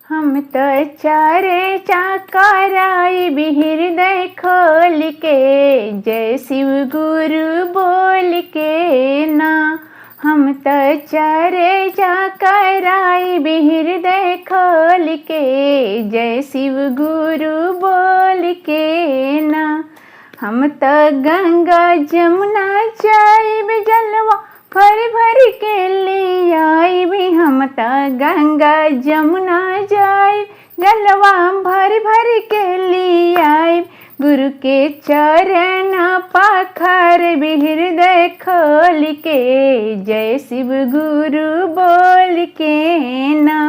हम तो चारे चाकराई भी हृदय खोल के जय शिव गुरु बोल के ना। हम तो चारे चाकराई भी हृदय खोल के जय शिव गुरु बोल के ना। हम तो गंगा जमुना जाइब जलवा भर भर के ले आई भी। हम तो गंगा जमुना जाइब जलवा भर भर के ले आई। गुरु के चरण पाखर भी हृदय खोल के जय शिव गुरु बोल के ना।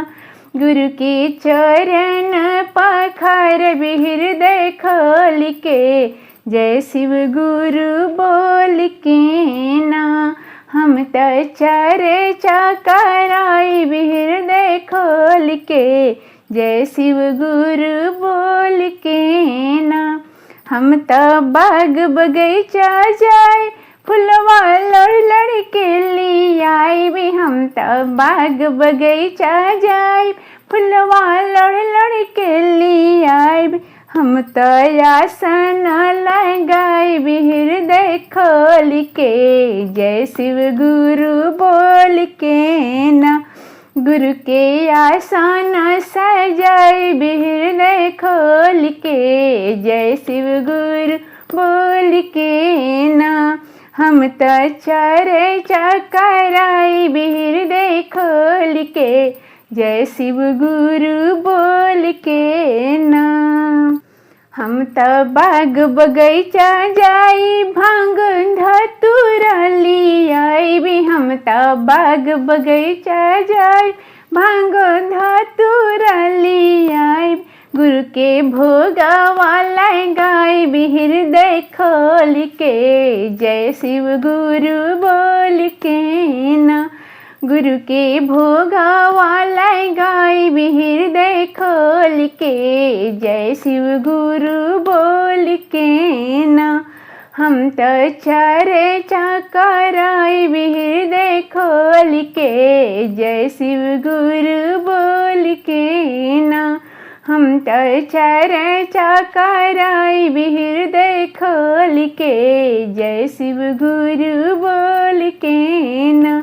गुरु के चरण पाखर भी हृदय खोल के जय शिव गुरु बोल के ना। हम तो चारे चाकराई भी हृदय खोल के जय शिव गुरु बोल के ना। हम तो बाग बगीचा जाए फुलवा लड़ लड़ के ले आई भी। हम तो बाग बगीचा जाए फुलवा लड़ लड़ के ले आई भी। हम तो आसन लगाई भी हृदय खोल के जय शिव गुरु बोल के ना। गुरु के आसन सजाई भी हृदय खोल के जय शिव गुरु बोल के ना। हम तो चारे चाकराई भी हृदय खोल के जय शिव गुरु बोल के ना। हम तो बाग बगीचा जाई भांग धतूरा ली आई भी। हम तो बाग बगीचा जाई भांग धतूरा ली आई। गुरु के भोगवा लगाई भी हृदय खोल के जय शिव गुरु बोल के ना। गुरु के भोगवा लगाई भी हृदय खोल के जय शिव गुरु बोल के ना। हम तो चारे चाकराई भी हृदय खोल के जय शिव गुरु बोल के ना। हम तो चारे चाकराई भी हृदय खोल के जय शिव गुरु बोल के ना।